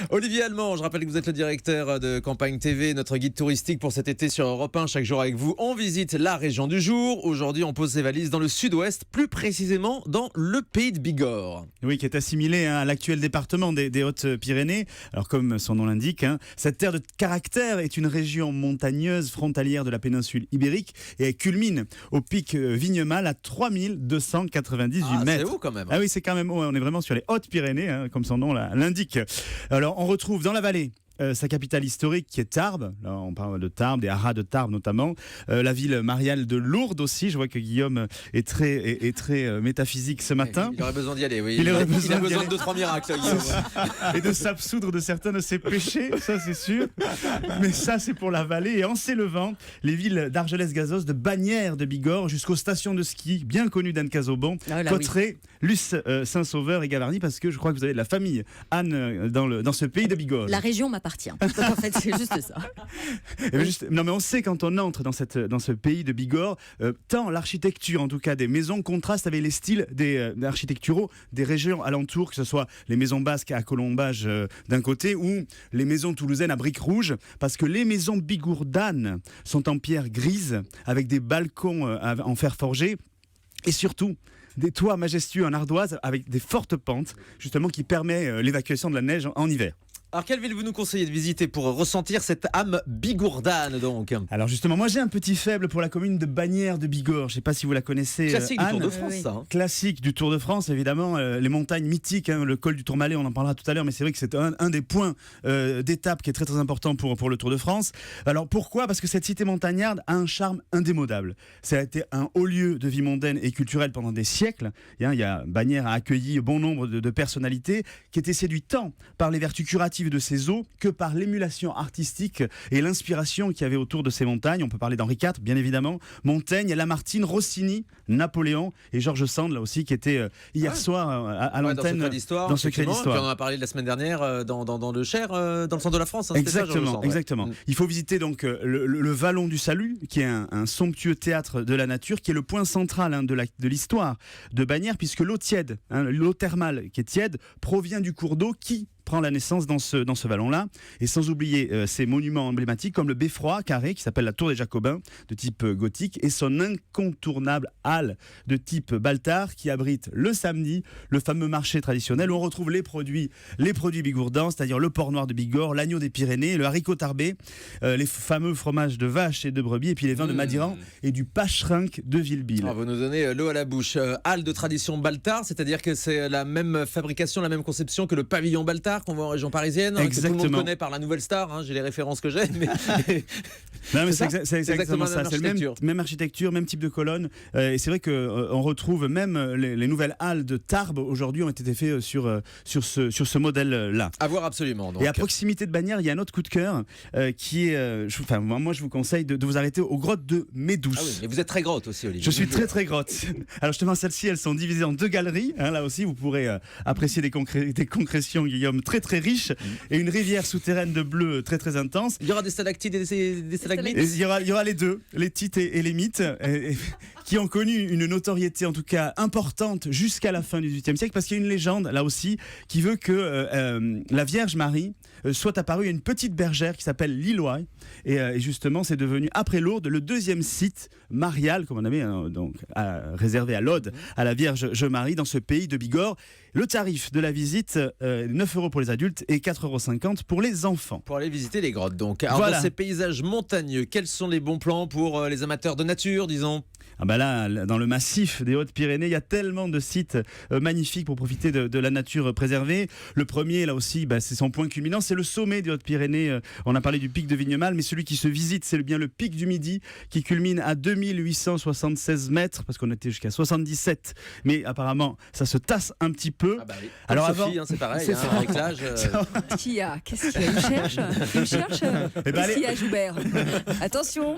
Olivier Allemand, je rappelle que vous êtes le directeur de Campagne TV, notre guide touristique pour cet été sur Europe 1. Chaque jour avec vous, on visite la région du jour. Aujourd'hui, on pose ses valises dans le sud-ouest, plus précisément dans le pays de Bigorre. Oui, qui est assimilé à l'actuel département des Hautes-Pyrénées. Alors, comme son nom l'indique, cette terre de caractère est une région montagneuse frontalière de la péninsule ibérique et elle culmine au pic Vignemale à 3298 mètres. C'est haut quand même. Ah oui, c'est quand même haut. On est vraiment sur les Hautes-Pyrénées, comme son nom l'indique. Alors, on retrouve dans la vallée sa capitale historique qui est Tarbes. Là, on parle de Tarbes, des haras de Tarbes notamment. La ville mariale de Lourdes aussi. Je vois que Guillaume est très métaphysique ce matin. Il aurait besoin d'y aller, oui. Il a besoin de 2-3 miracles, Guillaume. Et de s'absoudre de certains de ses péchés, ça c'est sûr. Mais ça c'est pour la vallée. Et en s'élevant, les villes d'Argelès-Gazos, de Bagnères, de Bigorre, jusqu'aux stations de ski bien connues d'Anne Cazobon, Cotterêts, Luce, Saint-Sauveur et Gavarnie, parce que je crois que vous avez de la famille Anne dans ce pays de Bigorre. La région m'appartient. En fait, c'est juste ça. Non, mais on sait quand on entre dans ce pays de Bigorre, tant l'architecture, en tout cas des maisons, contraste avec les styles architecturaux des régions alentours, que ce soit les maisons basques à colombage d'un côté ou les maisons toulousaines à briques rouges, parce que les maisons bigourdanes sont en pierre grise avec des balcons en fer forgé et surtout des toits majestueux en ardoise avec des fortes pentes, justement qui permet l'évacuation de la neige en hiver. Alors, quelle ville vous nous conseillez de visiter pour ressentir cette âme bigourdane, donc? Alors justement, moi j'ai un petit faible pour la commune de Bagnères de Bigorre. Je ne sais pas si vous la connaissez. Classique Anne. du Tour de France, ça. Classique du Tour de France, évidemment. Les montagnes mythiques, le col du Tourmalet, on en parlera tout à l'heure, mais c'est vrai que c'est un des points d'étape qui est très très important pour le Tour de France. Alors pourquoi? Parce que cette cité montagnarde a un charme indémodable. Ça a été un haut lieu de vie mondaine et culturelle pendant des siècles. Bagnères a accueilli bon nombre de personnalités qui étaient séduites tant par les vertus curatives de ces eaux que par l'émulation artistique et l'inspiration qu'il y avait autour de ces montagnes. On peut parler d'Henri IV, bien évidemment, Montaigne, Lamartine, Rossini, Napoléon et Georges Sand, là aussi, qui était hier soir à l'antenne dans ce Secret d'Histoire. On en a parlé la semaine dernière dans le Cher, dans le centre de la France. Exactement. Il faut visiter donc le Vallon du Salut, qui est un somptueux théâtre de la nature, qui est le point central de l'histoire de Bagnères, puisque l'eau tiède, l'eau thermale qui est tiède, provient du cours d'eau qui prend la naissance dans ce vallon-là, et sans oublier ces monuments emblématiques comme le beffroi carré qui s'appelle la Tour des Jacobins de type gothique et son incontournable halle de type Baltard qui abrite le samedi le fameux marché traditionnel où on retrouve les produits bigourdans, c'est-à-dire le porc noir de Bigorre, l'agneau des Pyrénées, le haricot tarbé, les fameux fromages de vache et de brebis et puis les vins de Madiran et du pacherinck de Villebille. Vous nous donnez l'eau à la bouche. Halle de tradition Baltard, c'est-à-dire que c'est la même fabrication, la même conception que le pavillon Baltard qu'on voit en région parisienne, que tout le monde connaît par la Nouvelle Star, j'ai les références que j'ai. Non, mais c'est exactement ça, c'est le même architecture, même type de colonne, et c'est vrai qu'on retrouve même les nouvelles halles de Tarbes aujourd'hui ont été faites sur ce modèle-là. À voir absolument. Donc. Et à proximité de Bagnères, il y a un autre coup de cœur qui est, moi je vous conseille de vous arrêter aux grottes de Médouce. Ah oui, mais vous êtes très grotte aussi, Olivier. Je suis très très grotte. Alors justement, celles-ci, elles sont divisées en 2 galeries. Là aussi, vous pourrez apprécier des concrétions, Guillaume, très très riches, et une rivière souterraine de bleu très très intense. Il y aura des stalactites et des stalagmites. Il y aura les deux, les tites et les mythes, qui ont connu une notoriété en tout cas importante jusqu'à la fin du XVIIIe siècle, parce qu'il y a une légende là aussi qui veut que la Vierge Marie soit apparue à une petite bergère qui s'appelle Lillois, et justement c'est devenu après Lourdes le 2e site marial, comme on avait réservé à l'Aude à la Vierge Marie dans ce pays de Bigorre. Le tarif de la visite, 9 € pour les adultes et 4,50 € pour les enfants. Pour aller visiter les grottes donc. Alors dans ces paysages montagneux, quels sont les bons plans pour les amateurs de nature, disons? Là, dans le massif des Hautes-Pyrénées, il y a tellement de sites magnifiques pour profiter de la nature préservée. Le premier, là aussi, c'est son point culminant, c'est le sommet des Hautes-Pyrénées. On a parlé du pic de Vignemale, mais celui qui se visite, c'est bien le pic du Midi, qui culmine à 2876 mètres, parce qu'on était jusqu'à 77. Mais apparemment, ça se tasse un petit peu. Oui. Alors Sophie, c'est pareil, avec l'âge. Qu'est-ce qu'il y a? Il me cherche. Qu'est-ce qu'il y a, Joubert? Attention.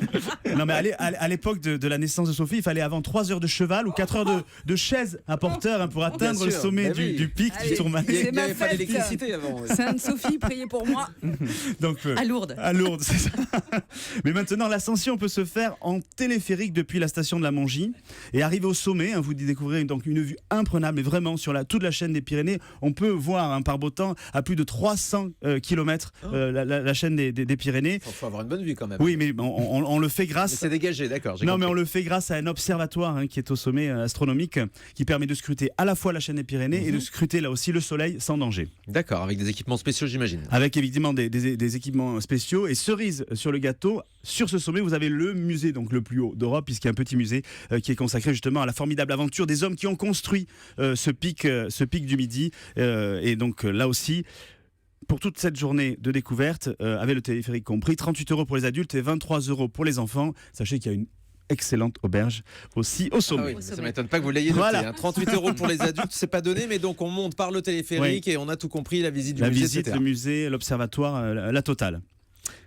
Non, mais à l'époque de la naissance de Sophie, fallait avant 3 heures de cheval ou 4 heures de chaise à porteur pour atteindre le sûr, sommet bah oui. du pic Allez. du Tourmalet. C'est ma avait pas fête. d'électricité avant. ouais. Sainte-Sophie, priez pour moi. Donc, À Lourdes. à Lourdes, c'est ça. Mais maintenant, l'ascension peut se faire en téléphérique depuis la station de la Mongie et arriver au sommet. Vous découvrez donc une vue imprenable, mais vraiment sur toute la chaîne des Pyrénées. On peut voir par beau temps à plus de 300 km la chaîne des Pyrénées. Il faut avoir une bonne vue quand même. Oui, mais on le fait Mais grâce. c'est dégagé, d'accord. j'ai Non, mais compris. on le fait grâce à un observatoire qui est au sommet astronomique qui permet de scruter à la fois la chaîne des Pyrénées et de scruter là aussi le soleil sans danger. D'accord, avec des équipements spéciaux, j'imagine. Avec évidemment des équipements spéciaux et cerise sur le gâteau. Sur ce sommet, vous avez le musée donc le plus haut d'Europe, puisqu'il y a un petit musée qui est consacré justement à la formidable aventure des hommes qui ont construit ce pic du Midi. Et donc là aussi, pour toute cette journée de découverte, avec le téléphérique compris, 38 € pour les adultes et 23 € pour les enfants. Sachez qu'il y a une excellente auberge aussi au Ah sommet. oui, ça m'étonne pas que vous l'ayez noté. Voilà. 38 € pour les adultes, c'est pas donné, mais donc on monte par le téléphérique et on a tout compris, la visite du La musée, visite, etc. le musée, l'observatoire, la totale.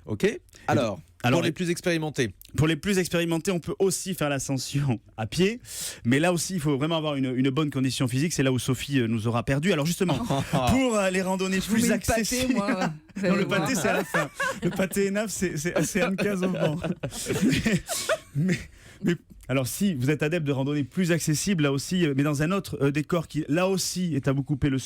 Ok. Alors, pour les plus expérimentés. Pour les plus expérimentés, on peut aussi faire l'ascension à pied. Mais là aussi, il faut vraiment avoir une bonne condition physique. C'est là où Sophie nous aura perdu. Alors justement, pour les randonnées Je vous plus mets le pâté, accessibles... moi. Vous Non, allez le pâté, voir. c'est à la fin. Le pâté et naf, c'est une case au banc. Mais alors, si vous êtes adepte de randonnées plus accessibles, là aussi, mais dans un autre décor qui, là aussi, est à vous couper le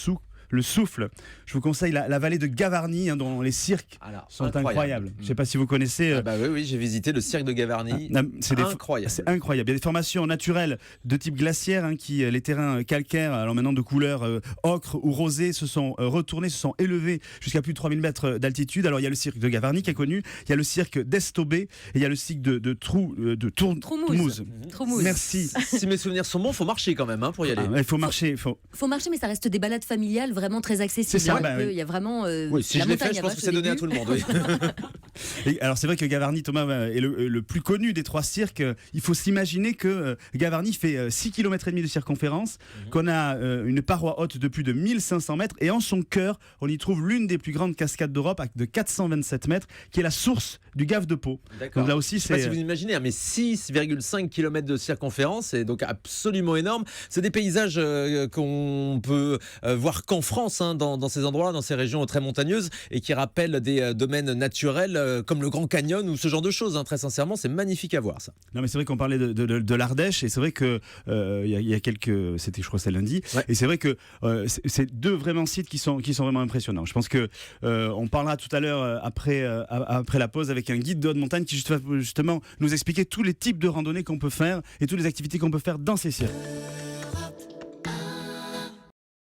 souffle, je vous conseille la vallée de Gavarnie, dont les cirques Alors, sont incroyables. Je ne sais pas si vous connaissez. Ah bah oui, j'ai visité le cirque de Gavarnie. C'est incroyable. C'est incroyable. Il y a des formations naturelles de type glaciaire qui, les terrains calcaires, alors maintenant de couleur ocre ou rosé, se sont retournés, se sont élevés jusqu'à plus de 3000 mètres d'altitude. Alors il y a le cirque de Gavarnie qui est connu, il y a le cirque d'Estobé et il y a le cirque de Troumouze. Troumouze. Merci. Si mes souvenirs sont bons, faut marcher quand même pour y aller. Il faut marcher. Faut marcher, mais ça reste des balades familiales vraiment très accessibles. C'est ça, hein. bah oui. Il y a vraiment. Oui, si la je l'ai fait, montagne je pense à que vache c'est au donné à début. tout le monde. Oui. Et alors c'est vrai que Gavarnie, Thomas, est le plus connu des 3 cirques. Il faut s'imaginer que Gavarnie fait 6,5 km de circonférence, qu'on a une paroi haute de plus de 1500 mètres et en son cœur, on y trouve l'une des plus grandes cascades d'Europe de 427 mètres, qui est la source du Gave de Pau. D'accord. Donc là aussi, Je sais pas si c'est... vous imaginez, mais 6,5 km de circonférence, c'est donc absolument énorme. C'est des paysages qu'on peut voir qu'en France, dans ces endroits, dans ces régions très montagneuses, et qui rappellent des domaines naturels comme le Grand Canyon ou ce genre de choses. Très sincèrement, c'est magnifique à voir ça. Non mais c'est vrai qu'on parlait de l'Ardèche et c'est vrai que il y a quelques, c'était je crois c'est lundi, Ouais. et c'est vrai que c'est deux vraiment sites qui sont vraiment impressionnants. Je pense que on parlera tout à l'heure après la pause avec un guide de haute montagne qui va justement nous expliquer tous les types de randonnées qu'on peut faire et toutes les activités qu'on peut faire dans ces cirques.